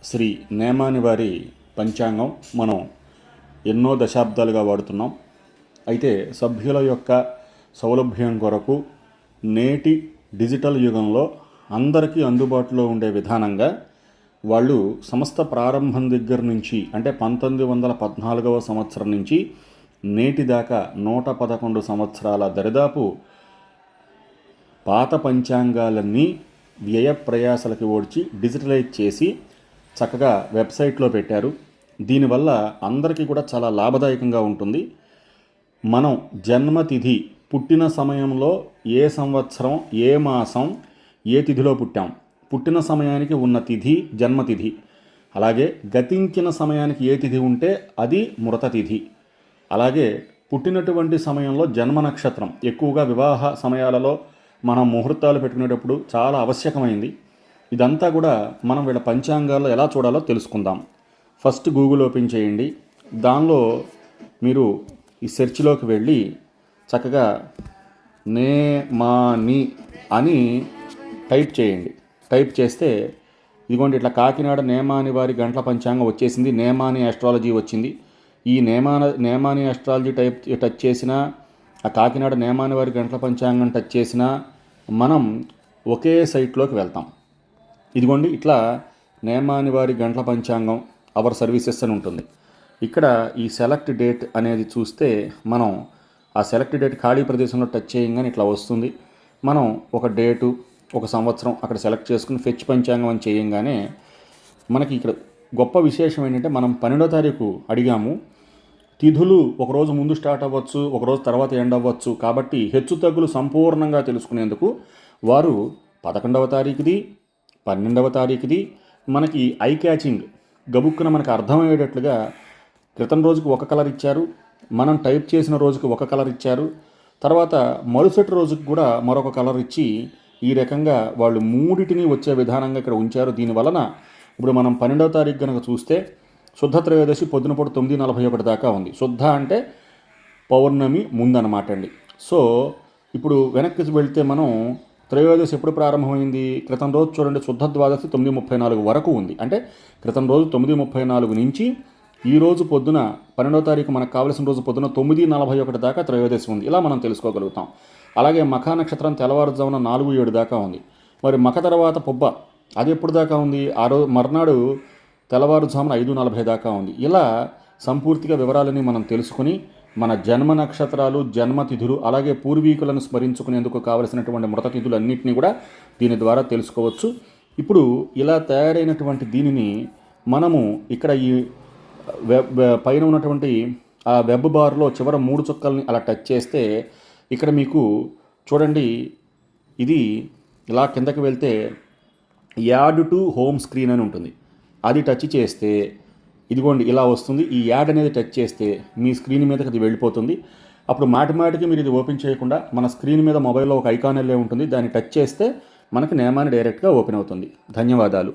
శ్రీ నేమాని వారి పంచాంగం మనం ఎన్నో దశాబ్దాలుగా వాడుతున్నాం. అయితే సభ్యుల యొక్క సౌలభ్యం కొరకు నేటి డిజిటల్ యుగంలో అందరికీ అందుబాటులో ఉండే విధానంగా వాళ్ళు సంస్థ ప్రారంభం దగ్గర నుంచి అంటే 1914వ సంవత్సరం నుంచి నేటి దాకా 111 సంవత్సరాల దరిదాపు పాత పంచాంగాలన్నీ వ్యయ ప్రయాసలకి ఓడ్చి డిజిటలైజ్ చేసి చక్కగా వెబ్సైట్లో పెట్టారు. దీనివల్ల అందరికీ కూడా చాలా లాభదాయకంగా ఉంటుంది. మనం జన్మతిథి పుట్టిన సమయంలో ఏ సంవత్సరం ఏ మాసం ఏ తిథిలో పుట్టాం, పుట్టిన సమయానికి ఉన్న తిథి జన్మతిథి, అలాగే గతించిన సమయానికి ఏ తిథి ఉంటే అది మృత తిథి, అలాగే పుట్టినటువంటి సమయంలో జన్మ నక్షత్రం ఎక్కువగా వివాహ సమయాలలో మనం ముహూర్తాలు పెట్టుకునేటప్పుడు చాలా ఆవశ్యకమైంది. ఇదంతా కూడా మనం వీళ్ళ పంచాంగాల్లో ఎలా చూడాలో తెలుసుకుందాం. ఫస్ట్ గూగుల్ ఓపెన్ చేయండి. దానిలో మీరు ఈ సెర్చ్లోకి వెళ్ళి చక్కగా నేమాని అని టైప్ చేయండి. టైప్ చేస్తే ఇదిగోండి ఇట్లా కాకినాడ నేమాని వారి గంటల పంచాంగం వచ్చేసింది. నేమాని ఆస్ట్రాలజీ వచ్చింది. ఈ నేమాని ఆస్ట్రాలజీ టచ్ చేసినా, ఆ కాకినాడ నేమాని వారి గంటల పంచాంగం టచ్ చేసినా మనం ఒకే సైట్లోకి వెళ్తాం. ఇదిగోండి ఇట్లా నేమాని వారి గంటల పంచాంగం అవర్ సర్వీసెస్ అని ఉంటుంది. ఇక్కడ ఈ సెలెక్ట్ డేట్ అనేది చూస్తే మనం ఆ సెలెక్ట్ డేట్ ఖాళీ ప్రదేశంలో టచ్ చేయగానే ఇట్లా వస్తుంది. మనం ఒక డేటు ఒక సంవత్సరం అక్కడ సెలెక్ట్ చేసుకుని ఫెచ్ పంచాంగం అని చేయంగానే మనకి ఇక్కడ గొప్ప విశేషం ఏంటంటే మనం 12వ తారీఖు అడిగాము. తిథులు ఒకరోజు ముందు స్టార్ట్ అవ్వచ్చు, ఒకరోజు తర్వాత ఎండ్ అవ్వచ్చు. కాబట్టి హెచ్చు తగ్గులు సంపూర్ణంగా తెలుసుకునేందుకు వారు 11వ తారీఖుది 12వ తారీఖుది మనకి ఐ క్యాచింగ్ గబుక్కున మనకు అర్థమయ్యేటట్లుగా క్రితం రోజుకి ఒక కలర్ ఇచ్చారు, మనం టైప్ చేసిన రోజుకి ఒక కలర్ ఇచ్చారు, తర్వాత మరుసటి రోజుకి కూడా మరొక కలర్ ఇచ్చి ఈ రకంగా వాళ్ళు మూడిటిని వచ్చే విధానంగా ఇక్కడ ఉంచారు. దీనివలన ఇప్పుడు మనం 12వ తారీఖు కనుక చూస్తే శుద్ధ త్రయోదశి పొద్దునపూట 9:41 దాకా ఉంది. శుద్ధ అంటే పౌర్ణమి ముందన్నమాట అండి. సో ఇప్పుడు వెనక్కి వెళ్తే మనం త్రయోదశి ఎప్పుడు ప్రారంభమైంది, క్రితం రోజు చూడండి శుద్ధ ద్వాదశి 9:34 వరకు ఉంది. అంటే క్రితం రోజు 9:34 నుంచి ఈరోజు పొద్దున 12వ తారీఖు మనకు కావలసిన రోజు పొద్దున 9:41 దాకా త్రయోదశి ఉంది. ఇలా మనం తెలుసుకోగలుగుతాం. అలాగే మఖా నక్షత్రం తెల్లవారుజామున 4:07 దాకా ఉంది. మరి మఖ తర్వాత పొబ్బ అది ఎప్పుడు దాకా ఉంది, ఆ రోజు మర్నాడు తెల్లవారుజామున 5:40 దాకా ఉంది. ఇలా సంపూర్తిగా వివరాలని మనం తెలుసుకుని మన జన్మ నక్షత్రాలు జన్మతిథులు అలాగే పూర్వీకులను స్మరించుకునేందుకు కావలసినటువంటి మృతతిథులు అన్నింటినీ కూడా దీని ద్వారా తెలుసుకోవచ్చు. ఇప్పుడు ఇలా తయారైనటువంటి దీనిని మనము ఇక్కడ ఈ పైన ఉన్నటువంటి ఆ వెబ్ బార్లో చివర 3 చుక్కల్ని అలా టచ్ చేస్తే ఇక్కడ మీకు చూడండి ఇది ఇలా కిందకి వెళ్తే యాడ్ టు హోమ్ స్క్రీన్ అని ఉంటుంది. అది టచ్ చేస్తే ఇదిగోండి ఇలా వస్తుంది. ఈ యాడ్ అనేది టచ్ చేస్తే మీ స్క్రీన్ మీదకి అది వెళ్ళిపోతుంది. అప్పుడు మాటిమాటికి మీరు ఇది ఓపెన్ చేయకుండా మన స్క్రీన్ మీద మొబైల్లో ఒక ఐకాన్ వెళ్ళే ఉంటుంది, దాన్ని టచ్ చేస్తే మనకి నేమాని డైరెక్ట్గా ఓపెన్ అవుతుంది. ధన్యవాదాలు.